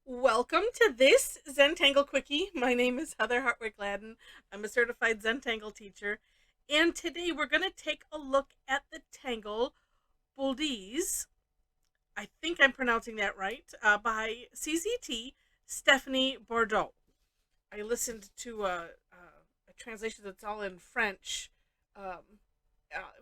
Welcome to this Zentangle Quickie. My name is Heather Hartwick Gladden. I'm a certified Zentangle teacher. And today we're going to take a look at the Tangle Buldiz. I think I'm pronouncing that right. By CZT Stephanie Bordeau. I listened to a translation that's all in French.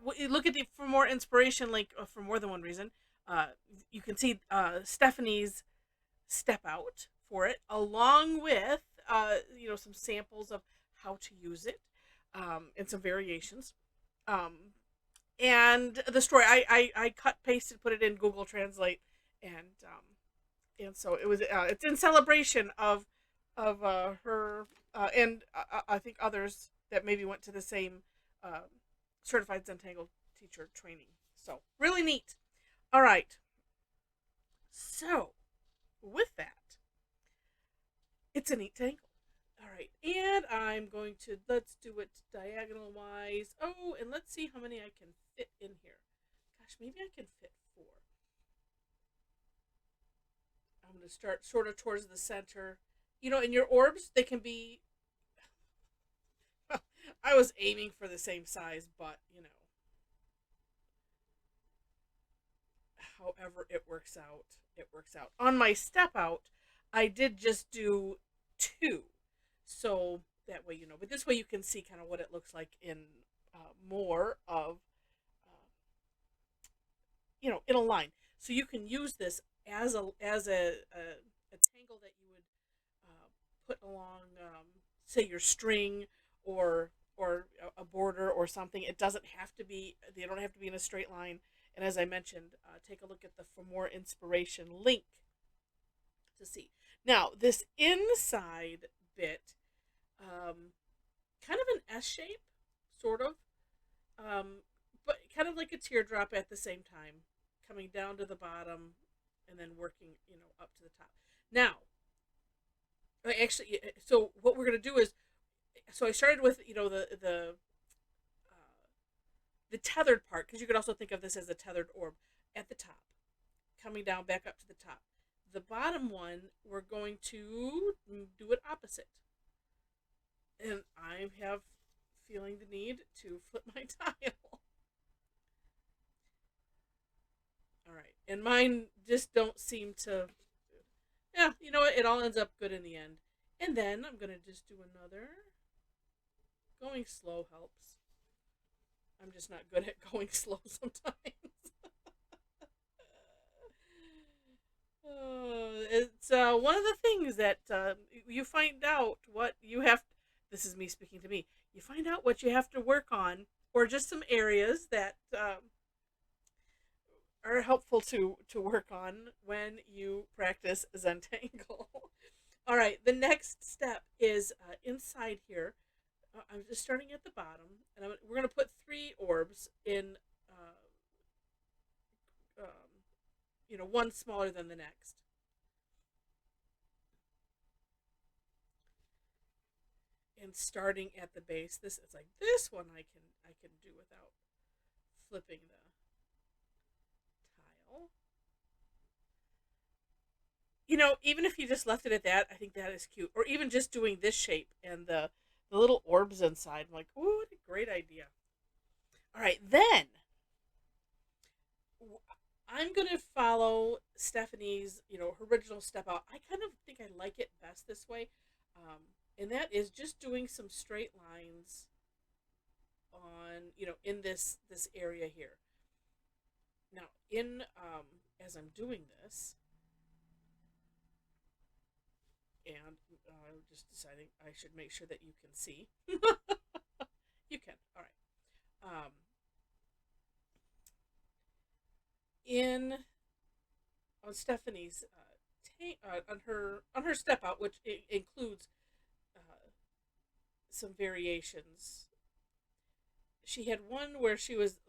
Look at it for more inspiration, like for more than one reason. Uh, you can see Stephanie's step out for it, along with some samples of how to use it, and some variations. Um, and the story I cut pasted, put it in Google Translate, and so it's in celebration of her, and I think others that maybe went to the same uh, certified Zentangle teacher training. So really neat. All right. So with that, it's a neat tangle. All right, and I'm going to, let's do it diagonal wise. Oh, and let's see how many I can fit in here. Gosh, maybe I can fit 4. I'm going to start sort of towards the center. In your orbs, they can be, I was aiming for the same size, but, however it works out, it works out. On my step out, I did just do 2. So that way, but this way you can see kind of what it looks like in more of, uh, in a line. So you can use this as a tangle that you would put along, say, your string, or a border or something. It doesn't have to be. They don't have to be in a straight line. And as I mentioned, take a look at the For More Inspiration link to see. Now, this inside bit, um, kind of an S shape, sort of, um, but kind of like a teardrop at the same time, coming down to the bottom and then working, up to the top. Now, actually, so what we're gonna do is, so I started with, the tethered part, because you could also think of this as a tethered orb at the top, coming down back up to the top. The bottom one, we're going to do it opposite. And I have feeling the need to flip my tile. All right. And mine just don't seem to, yeah, you know what? It all ends up good in the end. And then I'm going to just do another. Going slow helps. I'm just not good at going slow sometimes. It's one of the things that you find out what you have. This is me speaking to me. You find out what you have to work on, or just some areas that are helpful to work on when you practice Zentangle. All right, the next step is inside here. I'm just starting at the bottom, and we're going to put 3 orbs in, one smaller than the next. And starting at the base, this it's like this one I can do without flipping the tile. Even if you just left it at that, I think that is cute. Or even just doing this shape and the little orbs inside. I'm like, ooh, what a great idea. All right, then I'm going to follow Stephanie's, her original step out. I kind of think I like it best this way. And that is just doing some straight lines on, in this area here. Now, as I'm doing this, and I'm just deciding I should make sure that you can see. You can. All right. In On Stephanie's on her step out, which includes some variations. She had one where she was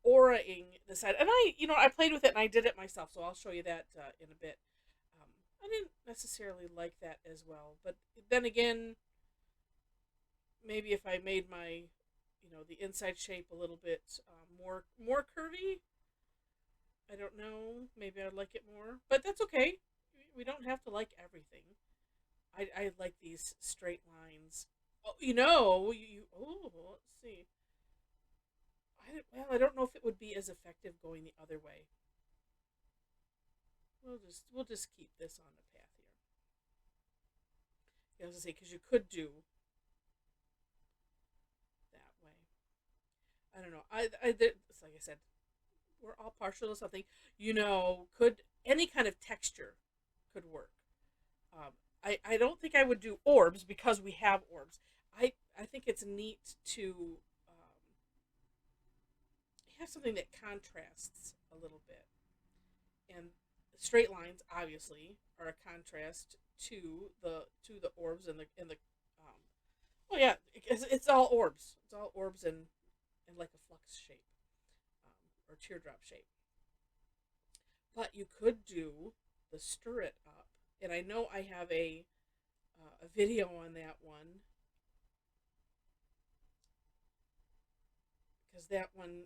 auraing the side, and I played with it and I did it myself, so I'll show you that in a bit. Um, I didn't necessarily like that as well, but then again, maybe if I made my, the inside shape a little bit more curvy, I don't know. Maybe I'd like it more, but that's okay. We don't have to like everything. I like these straight lines. Oh, let's see. I don't know if it would be as effective going the other way. We'll just keep this on the path here. I was gonna say, because you could do that way. I don't know. It's like I said, we're all partial to something. Could any kind of texture could work. I don't think I would do orbs because we have orbs. I think it's neat to have something that contrasts a little bit. And straight lines, obviously, are a contrast to the orbs and the. Oh yeah, it's all orbs. It's all orbs and like a flux shape, or teardrop shape. But you could do the stir it up, and I know I have a video on that one, because that one,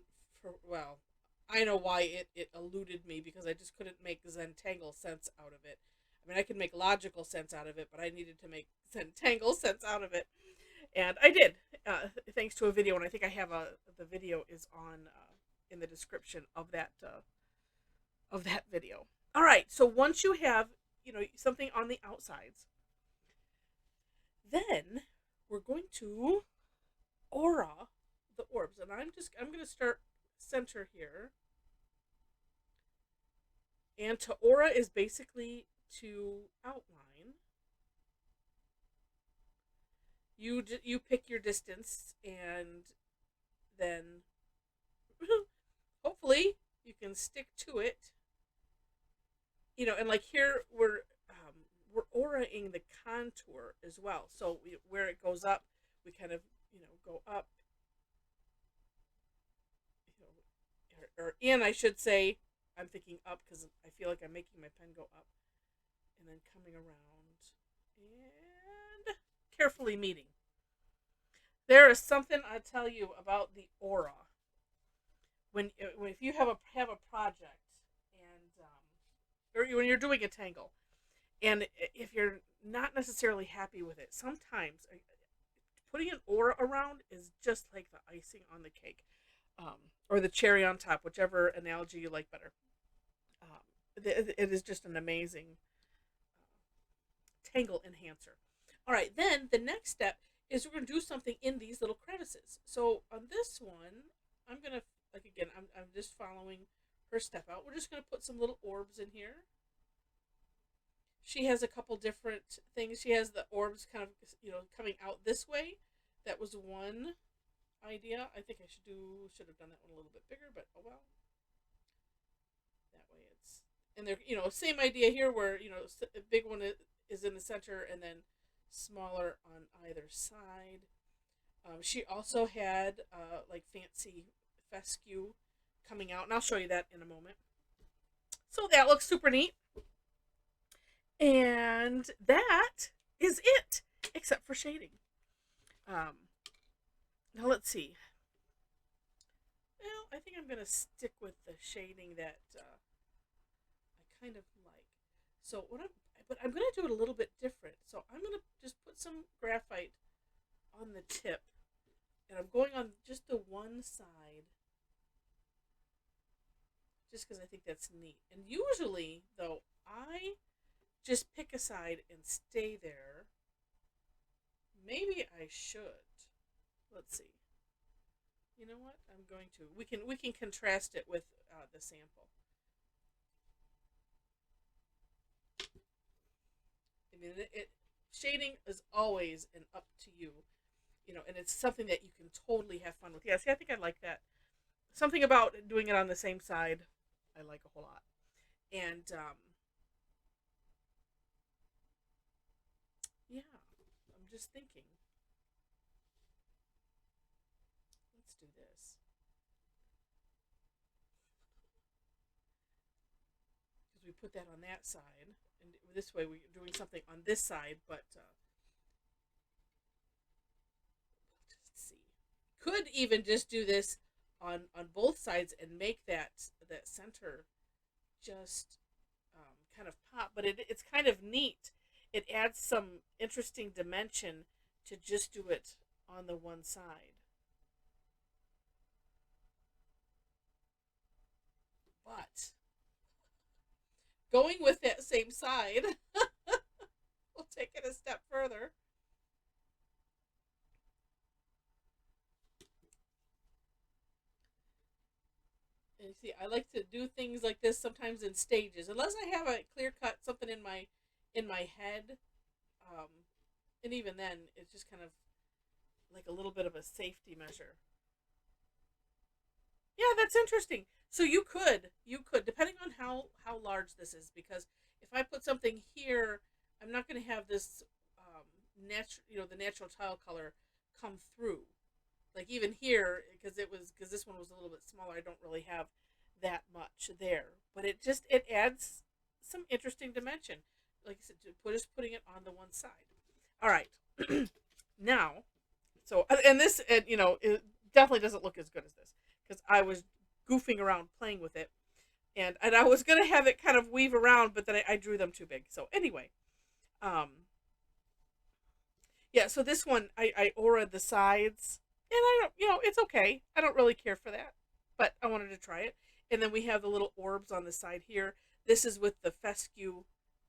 I know why it eluded me, because I just couldn't make Zentangle sense out of it. I mean, I could make logical sense out of it, but I needed to make Zentangle sense out of it, and I did, thanks to a video. And I think I have the video is on in the description of that video. All right, so once you have something on the outsides, then we're going to aura the orbs, and I'm going to start center here. And to aura is basically to outline. You pick your distance, and then hopefully you can stick to it. And like here we're auraing the contour as well. So where it goes up, we kind of go up, or in, I should say. I'm thinking up because I feel like I'm making my pen go up, and then coming around and carefully meeting. There is something I tell you about the aura if you have a project, and or when you're doing a tangle, and if you're not necessarily happy with it, sometimes putting an aura around is just like the icing on the cake, or the cherry on top, whichever analogy you like better. It is just an amazing tangle enhancer. All right, then the next step is we're going to do something in these little crevices. So on this one, I'm going to, I'm just following her step out. We're just going to put some little orbs in here. She has a couple different things. She has the orbs kind of, coming out this way. That was one idea. I think I should have done that one a little bit bigger, but oh well. That way it's, and they're, same idea here, where, a big one is in the center, and then smaller on either side. She also had like fancy fescue coming out, and I'll show you that in a moment. So that looks super neat. And that is it, except for shading. Now let's see. Well, I think I'm going to stick with the shading that I kind of like. So but I'm going to do it a little bit different. So I'm going to just put some graphite on the tip, and I'm going on just the one side, just because I think that's neat. And usually, though, I just pick a side and stay there. Maybe I should. Let's see. You know what? I'm going to. We can contrast it with the sample. I mean, shading is always an up to you, and it's something that you can totally have fun with. Yeah, see, I think I like that. Something about doing it on the same side, I like a whole lot. And yeah, I'm just thinking. Let's do this. Because we put that on that side, and this way we're doing something on this side, but let's see. Could even just do this on both sides and make that center just kind of pop, but it's kind of neat. It adds some interesting dimension to just do it on the one side. But going with that same side, we'll take it a step further. And you see, I like to do things like this sometimes in stages, unless I have a clear cut something in my head, um, and even then, it's just kind of like a little bit of a safety measure. Yeah, that's interesting. So you could, depending on how large this is, because if I put something here, I'm not going to have this natural, the natural tile color come through. Like even here, because this one was a little bit smaller, I don't really have that much there, but it adds some interesting dimension. Like I said, just putting it on the one side. All right, now, so and this, it definitely doesn't look as good as this because I was goofing around playing with it, and I was gonna have it kind of weave around, but then I drew them too big. So anyway, um, yeah. So this one, I auraed the sides, and I don't, it's okay. I don't really care for that, but I wanted to try it. And then we have the little orbs on the side here. This is with the fescue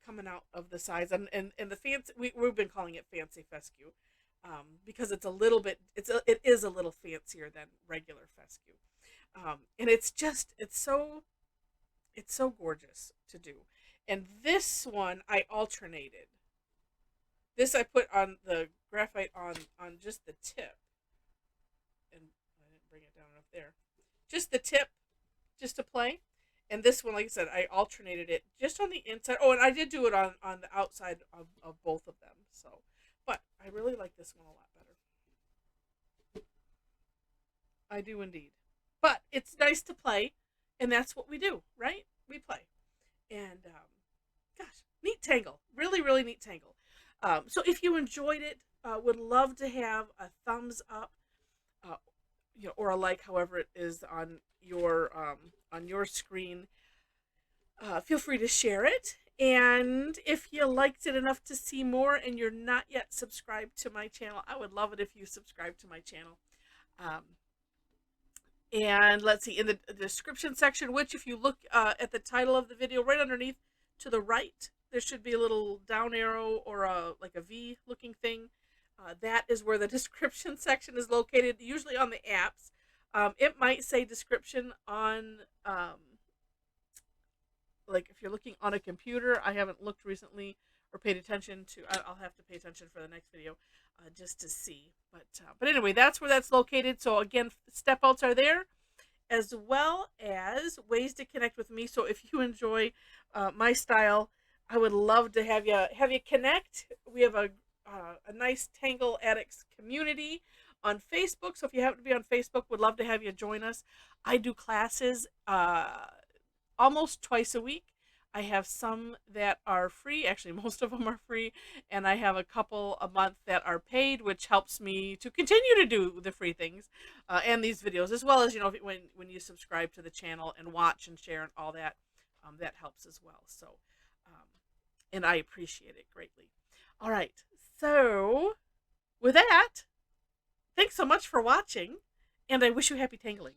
coming out of the sides, and the fancy, we've been calling it fancy fescue, because it's a little bit, it is a little fancier than regular fescue, and it's so gorgeous to do. And this one I alternated. This I put on the graphite on just the tip, and I didn't bring it down enough there. Just the tip, just to play. And this one, like I said, I alternated it just on the inside. Oh, and I did do it on the outside of both of them. So, but I really like this one a lot better. I do indeed. But it's nice to play, and that's what we do, right? We play. And gosh, neat tangle. Really, really neat tangle. So if you enjoyed it, would love to have a thumbs up, uh, or a like, however it is on your screen. Feel free to share it. And if you liked it enough to see more and you're not yet subscribed to my channel, I would love it if you subscribe to my channel. And let's see, in the description section, which if you look at the title of the video, right underneath to the right, there should be a little down arrow or like a V looking thing. That is where the description section is located, usually on the apps. It might say description on, like if you're looking on a computer. I haven't looked recently or paid attention to. I'll have to pay attention for the next video, just to see. But anyway, that's where that's located. So again, step outs are there, as well as ways to connect with me. So if you enjoy my style, I would love to have you connect. We have a nice Tangle Addicts community on Facebook. So if you happen to be on Facebook, would love to have you join us. I do classes almost twice a week. I have some that are free. Actually, most of them are free. And I have a couple a month that are paid, which helps me to continue to do the free things and these videos, as well as, when you subscribe to the channel and watch and share and all that, that helps as well. So, and I appreciate it greatly. All right. So with that, thanks so much for watching, and I wish you happy tangling.